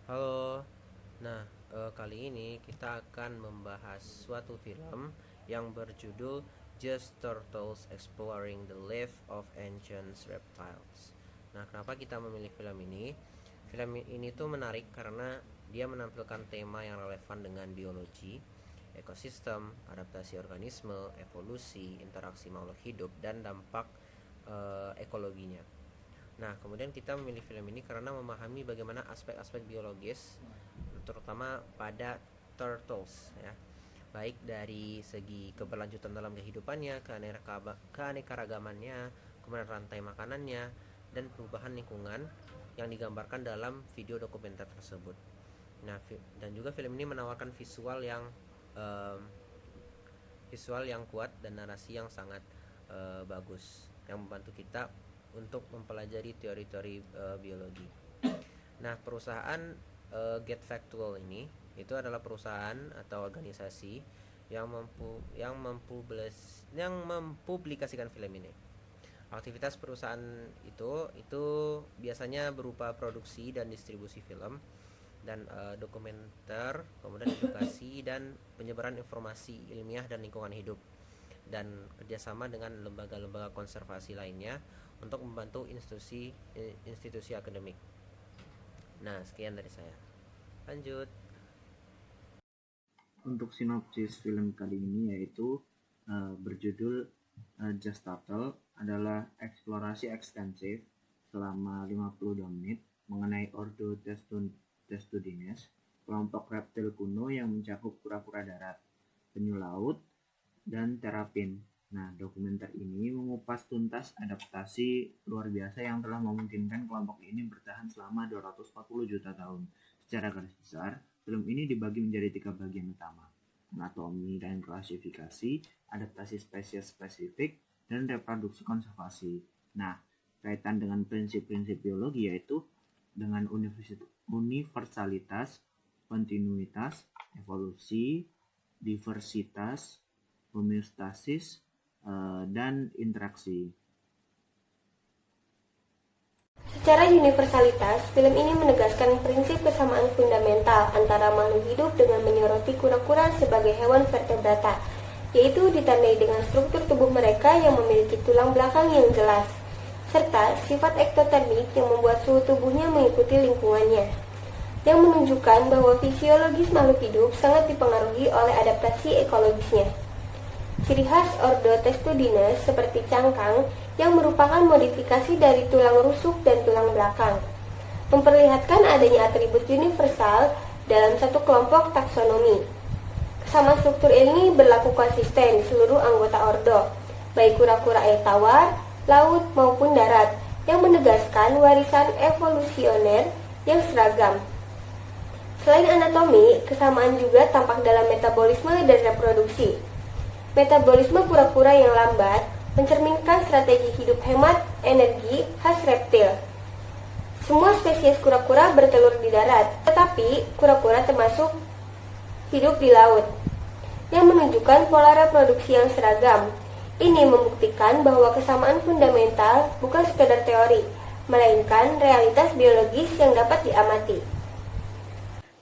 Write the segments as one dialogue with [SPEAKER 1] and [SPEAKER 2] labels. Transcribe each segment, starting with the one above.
[SPEAKER 1] Halo. Nah, kali ini kita akan membahas suatu film yang berjudul Just Turtles Exploring the Life of Ancient Reptiles. Nah, kenapa kita memilih film ini? Film ini tuh menarik karena dia menampilkan tema yang relevan dengan biologi, ekosistem, adaptasi organisme, evolusi, interaksi makhluk hidup, dan dampak ekologinya. Nah, kemudian kita memilih film ini karena memahami bagaimana aspek-aspek biologis terutama pada turtles ya. Baik dari segi keberlanjutan dalam kehidupannya, keanekaragamannya, kemudian rantai makanannya dan perubahan lingkungan yang digambarkan dalam video dokumenter tersebut. Nah, dan juga film ini menawarkan um, visual yang kuat dan narasi yang sangat bagus yang membantu kita untuk mempelajari teori-teori biologi. Nah, perusahaan Get Factual ini itu adalah perusahaan atau organisasi yang mempublikasikan film ini. Aktivitas perusahaan itu biasanya berupa produksi dan distribusi film dan dokumenter, kemudian edukasi dan penyebaran informasi ilmiah dan lingkungan hidup, dan kerjasama dengan lembaga-lembaga konservasi lainnya untuk membantu institusi akademik. Nah, sekian dari saya. Lanjut.
[SPEAKER 2] Untuk sinopsis film kali ini yaitu berjudul Just Turtle adalah eksplorasi ekstensif selama 52 menit mengenai Ordo Testudines, kelompok reptil kuno yang mencakup kura-kura darat, penyu laut, dan terapin. Nah, dokumenter ini mengupas tuntas adaptasi luar biasa yang telah memungkinkan kelompok ini bertahan selama 240 juta tahun. Secara garis besar, film ini dibagi menjadi 3 bagian utama: anatomi dan klasifikasi, adaptasi spesies spesifik, dan reproduksi konservasi. Nah, kaitan dengan prinsip-prinsip biologi yaitu dengan universalitas, kontinuitas, evolusi, diversitas, homeostasis, dan interaksi.
[SPEAKER 3] Secara universalitas, film ini menegaskan prinsip kesamaan fundamental antara makhluk hidup dengan menyoroti kura-kura sebagai hewan vertebrata, yaitu ditandai dengan struktur tubuh mereka yang memiliki tulang belakang yang jelas, serta sifat ektotermik yang membuat suhu tubuhnya mengikuti lingkungannya, yang menunjukkan bahwa fisiologis makhluk hidup sangat dipengaruhi oleh adaptasi ekologisnya. Ciri khas Ordo Testudines seperti cangkang yang merupakan modifikasi dari tulang rusuk dan tulang belakang, memperlihatkan adanya atribut universal dalam satu kelompok taksonomi. Kesamaan struktur ini berlaku konsisten di seluruh anggota ordo, baik kura-kura air tawar, laut maupun darat, yang menegaskan warisan evolusioner yang seragam. Selain anatomi, kesamaan juga tampak dalam metabolisme dan reproduksi. Metabolisme kura-kura yang lambat mencerminkan strategi hidup hemat energi khas reptil. Semua spesies kura-kura bertelur di darat, tetapi kura-kura termasuk hidup di laut, yang menunjukkan pola reproduksi yang seragam. Ini membuktikan bahwa kesamaan fundamental bukan sekedar teori, melainkan realitas biologis yang dapat diamati.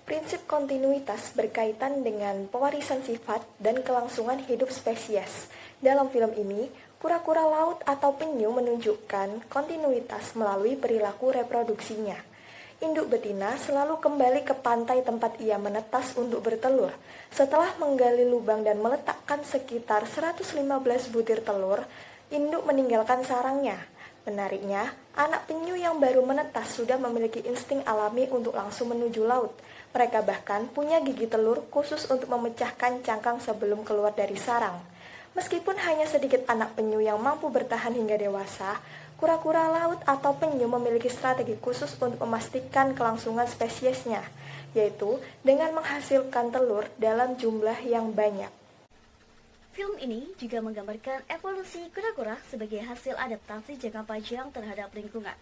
[SPEAKER 4] Prinsip kontinuitas berkaitan dengan pewarisan sifat dan kelangsungan hidup spesies. Dalam film ini, kura-kura laut atau penyu menunjukkan kontinuitas melalui perilaku reproduksinya. Induk betina selalu kembali ke pantai tempat ia menetas untuk bertelur. Setelah menggali lubang dan meletakkan sekitar 115 butir telur, induk meninggalkan sarangnya. Menariknya, anak penyu yang baru menetas sudah memiliki insting alami untuk langsung menuju laut. Mereka bahkan punya gigi telur khusus untuk memecahkan cangkang sebelum keluar dari sarang. Meskipun hanya sedikit anak penyu yang mampu bertahan hingga dewasa, kura-kura laut atau penyu memiliki strategi khusus untuk memastikan kelangsungan spesiesnya, yaitu dengan menghasilkan telur dalam jumlah yang banyak.
[SPEAKER 5] Film ini juga menggambarkan evolusi kura-kura sebagai hasil adaptasi jangka panjang terhadap lingkungan.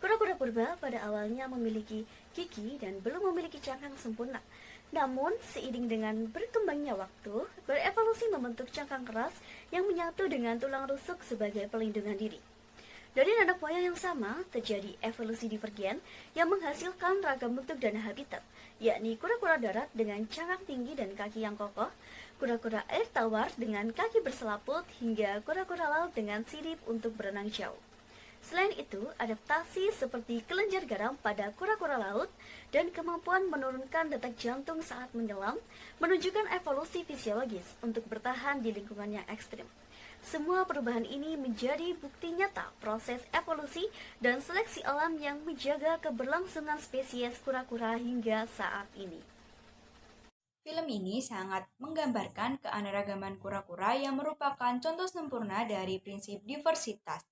[SPEAKER 5] Kura-kura purba pada awalnya memiliki gigi dan belum memiliki cangkang sempurna. Namun, seiring dengan berkembangnya waktu, berevolusi membentuk cangkang keras yang menyatu dengan tulang rusuk sebagai pelindungan diri. Dari nenek moyang yang sama, terjadi evolusi divergen yang menghasilkan ragam bentuk dan habitat, yakni kura-kura darat dengan cangkang tinggi dan kaki yang kokoh, kura-kura air tawar dengan kaki berselaput, hingga kura-kura laut dengan sirip untuk berenang jauh. Selain itu, adaptasi seperti kelenjar garam pada kura-kura laut dan kemampuan menurunkan detak jantung saat menyelam menunjukkan evolusi fisiologis untuk bertahan di lingkungan yang ekstrim. Semua perubahan ini menjadi bukti nyata proses evolusi dan seleksi alam yang menjaga keberlangsungan spesies kura-kura hingga saat ini.
[SPEAKER 6] Film ini sangat menggambarkan keanekaragaman kura-kura yang merupakan contoh sempurna dari prinsip diversitas.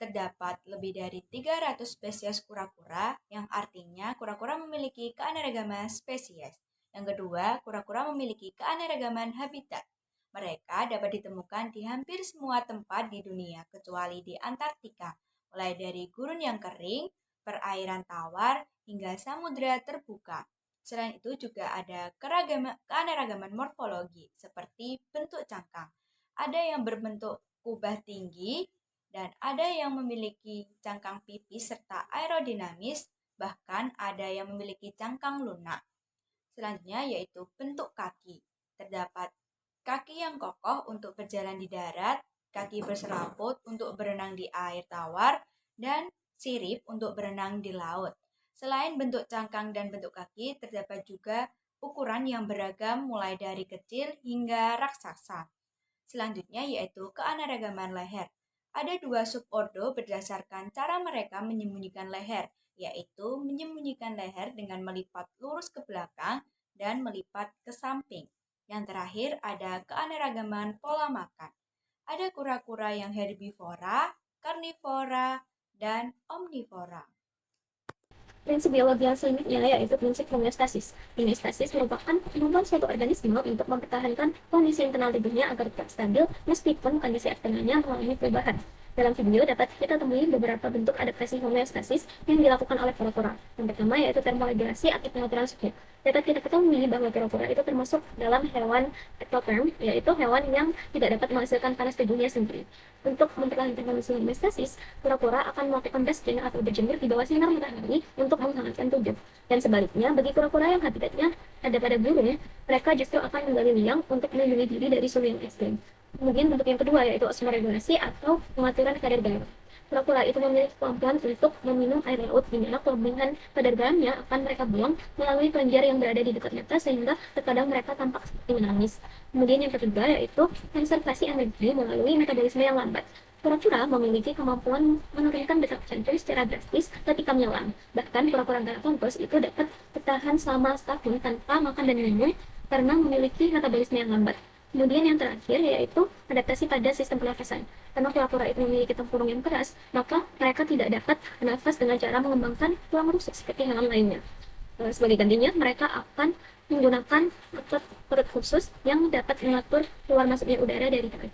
[SPEAKER 6] Terdapat lebih dari 300 spesies kura-kura, yang artinya kura-kura memiliki keanekaragaman spesies. Yang kedua, kura-kura memiliki keanekaragaman habitat. Mereka dapat ditemukan di hampir semua tempat di dunia, kecuali di Antartika, mulai dari gurun yang kering, perairan tawar, hingga samudera terbuka. Selain itu juga ada keanekaragaman morfologi, seperti bentuk cangkang. Ada yang berbentuk kubah tinggi, dan ada yang memiliki cangkang pipis serta aerodinamis, bahkan ada yang memiliki cangkang lunak. Selanjutnya yaitu bentuk kaki. Terdapat kaki yang kokoh untuk berjalan di darat, kaki berselaput untuk berenang di air tawar, dan sirip untuk berenang di laut. Selain bentuk cangkang dan bentuk kaki, terdapat juga ukuran yang beragam mulai dari kecil hingga raksasa. Selanjutnya yaitu keanekaragaman leher. Ada 2 subordo berdasarkan cara mereka menyembunyikan leher, yaitu menyembunyikan leher dengan melipat lurus ke belakang dan melipat ke samping. Yang terakhir ada keanekaragaman pola makan. Ada kura-kura yang herbivora, karnivora, dan omnivora.
[SPEAKER 7] Prinsip biologi yang selanjutnya yaitu prinsip homeostasis. Homeostasis merupakan kemampuan suatu organisme untuk mempertahankan kondisi internal tubuhnya agar tetap stabil meskipun kondisi eksternalnya mengalami perubahan. Dalam video dapat kita temui beberapa bentuk adaptasi homeostasis yang dilakukan oleh kura-kura. Yang pertama yaitu termoregulasi atau pengaturan suhu. Dapat kita ketahui bahwa kura-kura itu termasuk dalam hewan ektotherm, yaitu hewan yang tidak dapat menghasilkan panas tubuhnya sendiri. Untuk mempertahankan kondisi homeostasis, kura-kura akan melakukan basking atau berjemur di bawah sinar matahari untuk menghangatkan tubuh. Dan sebaliknya, bagi kura-kura yang habitatnya ada pada gurun, mereka justru akan menggali liang untuk melindungi diri dari suhu yang ekstrim. Kemudian bentuk yang kedua yaitu osmoregulasi atau pengaturan kadar garam. Kura-kura itu memiliki kemampuan untuk meminum air laut, di mana kelebihan kadar garamnya akan mereka buang melalui kelenjar yang berada di dekat mata sehingga terkadang mereka tampak seperti menangis. Kemudian yang ketiga yaitu konservasi energi melalui metabolisme yang lambat. Kura-kura memiliki kemampuan menurunkan detak jantung secara drastis ketika menyelam. Bahkan kura-kura Galapagos itu dapat bertahan selama setahun tanpa makan dan minum karena memiliki metabolisme yang lambat. Kemudian yang terakhir yaitu adaptasi pada sistem pernafasan. Karena kura-kura itu memiliki tempurung yang keras, maka mereka tidak dapat bernafas dengan cara mengembangkan tulang rusuk seperti hewan lainnya. Sebagai gantinya, mereka akan menggunakan otot perut khusus yang dapat mengatur keluar masuknya udara dari dalam.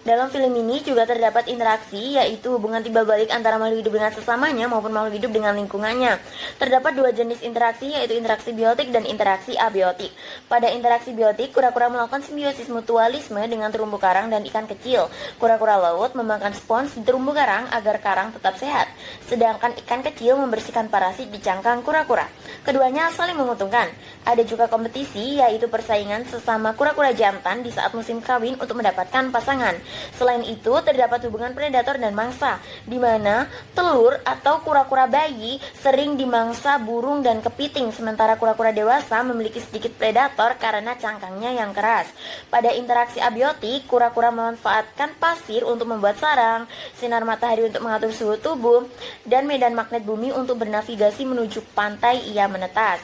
[SPEAKER 8] Dalam film ini juga terdapat interaksi, yaitu hubungan timbal balik antara makhluk hidup dengan sesamanya maupun makhluk hidup dengan lingkungannya. Terdapat 2 jenis interaksi, yaitu interaksi biotik dan interaksi abiotik. Pada interaksi biotik, kura-kura melakukan simbiosis mutualisme dengan terumbu karang dan ikan kecil. Kura-kura laut memakan spons di terumbu karang agar karang tetap sehat, sedangkan ikan kecil membersihkan parasit di cangkang kura-kura. Keduanya saling menguntungkan. Ada juga kompetisi, yaitu persaingan sesama kura-kura jantan di saat musim kawin untuk mendapatkan pasangan. Selain itu, terdapat hubungan predator dan mangsa, di mana telur atau kura-kura bayi sering dimangsa burung dan kepiting, sementara kura-kura dewasa memiliki sedikit predator karena cangkangnya yang keras. Pada interaksi abiotik, kura-kura memanfaatkan pasir untuk membuat sarang, sinar matahari untuk mengatur suhu tubuh, dan medan magnet bumi untuk bernavigasi menuju pantai ia menetas.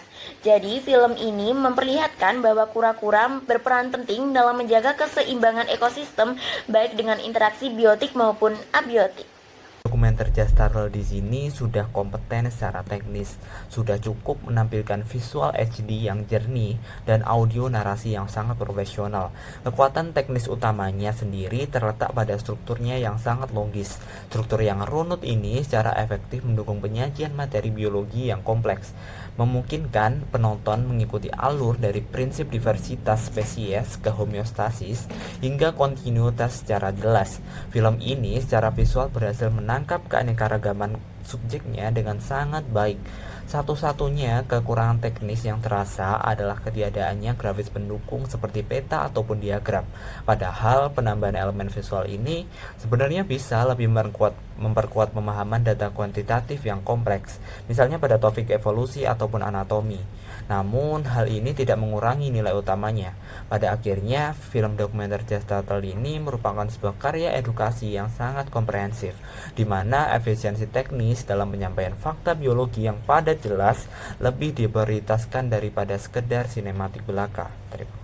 [SPEAKER 8] Jadi, film ini memperlihatkan bahwa kura-kura berperan penting dalam menjaga keseimbangan ekosistem baik dengan interaksi biotik maupun abiotik.
[SPEAKER 9] Dokumenter Just Turtle di sini sudah kompeten secara teknis, sudah cukup menampilkan visual HD yang jernih dan audio narasi yang sangat profesional. Kekuatan teknis utamanya sendiri terletak pada strukturnya yang sangat logis. Struktur yang runut ini secara efektif mendukung penyajian materi biologi yang kompleks. memungkinkan penonton mengikuti alur dari prinsip diversitas spesies ke homeostasis hingga kontinuitas secara jelas. Film ini secara visual berhasil menangkap keanekaragaman subjeknya dengan sangat baik. Satu-satunya kekurangan teknis yang terasa adalah ketiadaannya grafis pendukung seperti peta ataupun diagram. Padahal penambahan elemen visual ini sebenarnya bisa lebih memperkuat pemahaman data kuantitatif yang kompleks, misalnya pada topik evolusi ataupun anatomi. Namun, hal ini tidak mengurangi nilai utamanya. Pada akhirnya, film dokumenter Just Turtle ini merupakan sebuah karya edukasi yang sangat komprehensif, di mana efisiensi teknis dalam penyampaian fakta biologi yang padat jelas lebih diprioritaskan daripada sekedar sinematik belaka. Terima kasih.